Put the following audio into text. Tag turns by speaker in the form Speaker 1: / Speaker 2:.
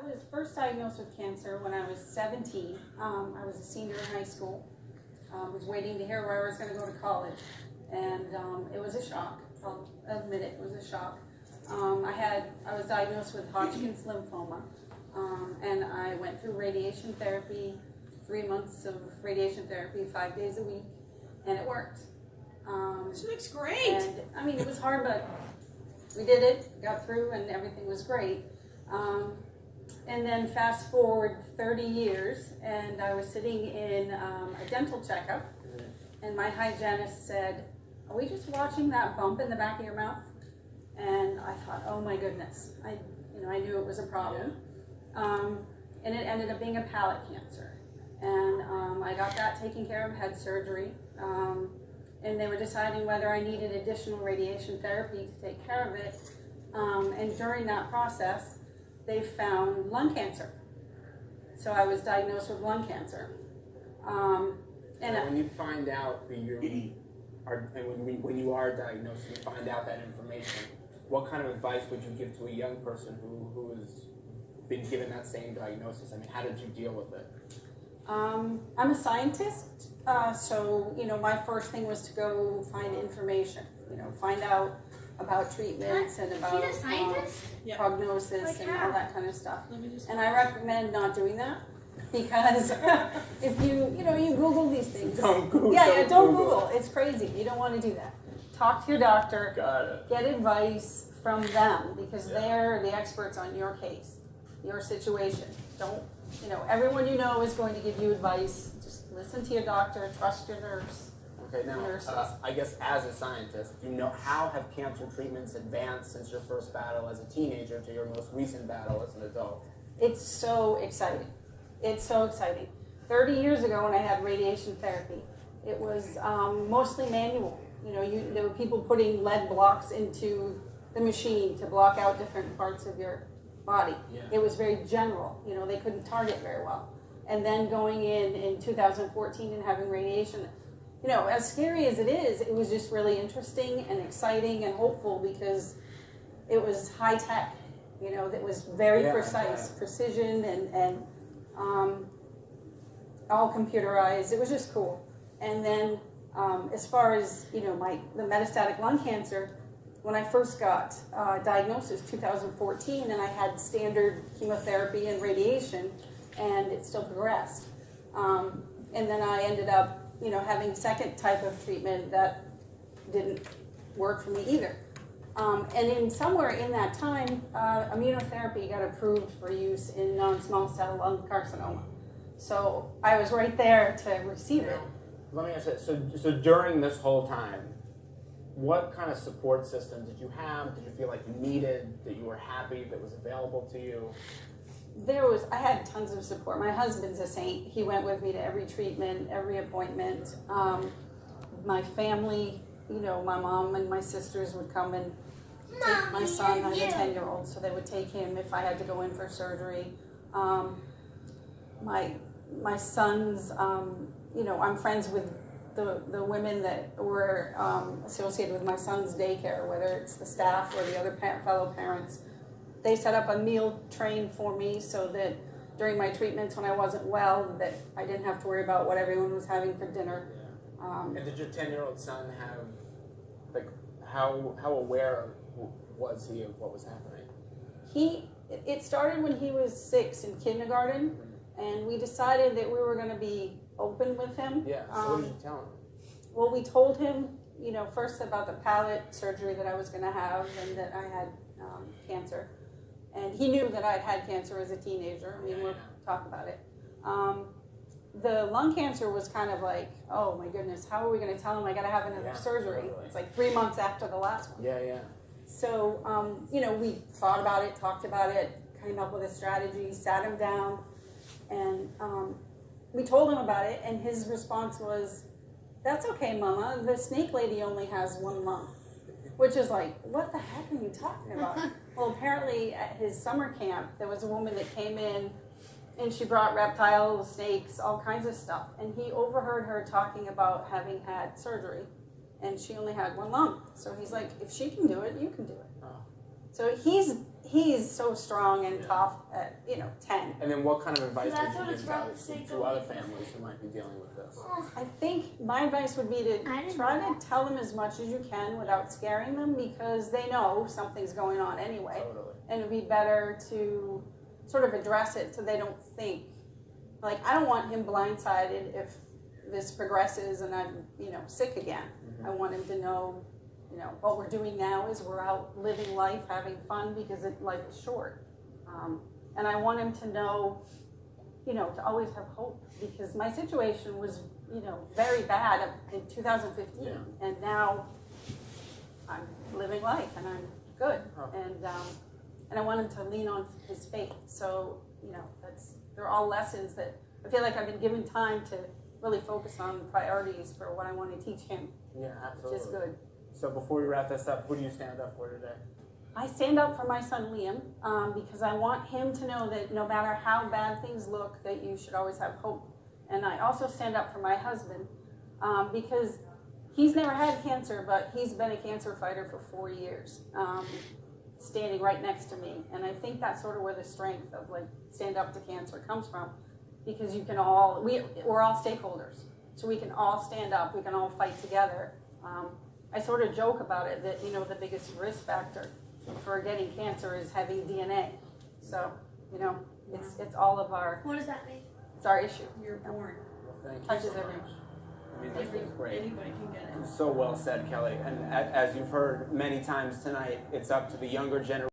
Speaker 1: was first diagnosed with cancer when I was 17. I was a senior in high school. I was waiting to hear where I was going to go to college. And it was a shock. I'll admit it was a shock. I was diagnosed with Hodgkin's lymphoma. And I went through radiation therapy, 3 months of radiation therapy, 5 days a week. And it worked.
Speaker 2: She looks great.
Speaker 1: And, I mean, it was hard, but we did it, got through, and everything was great. And then fast forward 30 years, and I was sitting in a dental checkup, and my hygienist said, "Are we just watching that bump in the back of your mouth?" And I thought, oh my goodness, I knew it was a problem. And it ended up being a palate cancer. And I got that taken care of, had surgery. And they were deciding whether I needed additional radiation therapy to take care of it. And during that process, they found lung cancer. So I was diagnosed with lung cancer.
Speaker 3: And when you find out that when you are diagnosed and you find out that information, what kind of advice would you give to a young person who has been given that same diagnosis? I mean, how did you deal with it?
Speaker 1: I'm a scientist, so my first thing was to go find information. Find out about treatments and about prognosis and all that kind of stuff. And I recommend not doing that because if you Google these things.
Speaker 3: Don't Google.
Speaker 1: Don't Google. It's crazy. You don't want to do that. Talk to your doctor.
Speaker 3: Got it.
Speaker 1: Get advice from them because they're the experts on your case, your situation. Don't. Everyone you know is going to give you advice. Just listen to your doctor, trust your nurse.
Speaker 3: Okay, now, I guess as a scientist, how have cancer treatments advanced since your first battle as a teenager to your most recent battle as an adult?
Speaker 1: It's so exciting. It's so exciting. 30 years ago when I had radiation therapy, it was mostly manual. There were people putting lead blocks into the machine to block out different parts of your body.
Speaker 3: Yeah.
Speaker 1: It was very general. They couldn't target very well. And then going in 2014 and having radiation, as scary as it is, it was just really interesting and exciting and hopeful because it was high tech. That was very precise, precision and all computerized. It was just cool. And then as far as the metastatic lung cancer, when I first got diagnosis, 2014, and I had standard chemotherapy and radiation, and it still progressed. And then I ended up, having a second type of treatment that didn't work for me either. And somewhere in that time, immunotherapy got approved for use in non-small cell lung carcinoma. So I was right there to receive it.
Speaker 3: Let me ask you, so during this whole time, what kind of support system did you have? Did you feel like you needed, that you were happy, that was available to you?
Speaker 1: I had tons of support. My husband's a saint. He went with me to every treatment, every appointment. My family, my mom and my sisters would come and take my son. I was a 10-year-old, so they would take him if I had to go in for surgery. My sons, I'm friends with the women that were associated with my son's daycare, whether it's the staff or the other fellow parents. They set up a meal train for me so that during my treatments when I wasn't well, that I didn't have to worry about what everyone was having for dinner.
Speaker 3: And did your 10-year-old son have, how aware was he of what was happening?
Speaker 1: It started when he was 6 in kindergarten, and we decided that we were going to be open with him.
Speaker 3: Yeah, so what did you tell him?
Speaker 1: Well, we told him, first about the palate surgery that I was going to have and that I had cancer. And he knew that I'd had cancer as a teenager. We'll talk about it. The lung cancer was kind of like, oh my goodness, how are we going to tell him I got to have another surgery? Totally. It's like 3 months after the last one.
Speaker 3: Yeah.
Speaker 1: So, we thought about it, talked about it, came up with a strategy, sat him down, and we told him about it, and his response was, "That's okay, Mama, the snake lady only has one lung." Which is like, what the heck are you talking about? Well, apparently at his summer camp, there was a woman that came in, and she brought reptiles, snakes, all kinds of stuff, and he overheard her talking about having had surgery, and she only had one lung. So he's like, if she can do it, you can do it. Oh. So he's he's so strong and tough at, 10.
Speaker 3: And then what kind of advice
Speaker 4: So that's
Speaker 3: would
Speaker 4: what
Speaker 3: you
Speaker 4: it's
Speaker 3: give
Speaker 4: about to say,
Speaker 3: to other families who might be dealing with this?
Speaker 1: I think my advice would be to try to tell them as much as you can without scaring them, because they know something's going on anyway.
Speaker 3: Totally.
Speaker 1: And it'd be better to sort of address it so they don't think, like, I don't want him blindsided if this progresses and I'm, sick again. I want him to know, what we're doing now is we're out living life, having fun, because life is short. And I want him to know, to always have hope, because my situation was, very bad in 2015, and now I'm living life and I'm good, and I want him to lean on his faith. So, they're all lessons that I feel like I've been given time to really focus on priorities for what I want to teach him.
Speaker 3: Yeah, absolutely.
Speaker 1: Which is good.
Speaker 3: So before we wrap this up, who do you stand up for today?
Speaker 1: I stand up for my son Liam, because I want him to know that no matter how bad things look, that you should always have hope. And I also stand up for my husband, because he's never had cancer, but he's been a cancer fighter for 4 years, standing right next to me. And I think that's sort of where the strength of stand up to cancer comes from, because you can we're all stakeholders, so we can all stand up, we can all fight together. I sort of joke about it that the biggest risk factor for getting cancer is having DNA. So it's all of our.
Speaker 4: What does that mean?
Speaker 1: It's our issue.
Speaker 2: You're born.
Speaker 3: Well, thank you
Speaker 1: Touches
Speaker 3: so
Speaker 1: everyone.
Speaker 3: much. I mean, this was great.
Speaker 2: Anybody can get it.
Speaker 3: So well said, Kelley. And as you've heard many times tonight, it's up to the younger generation.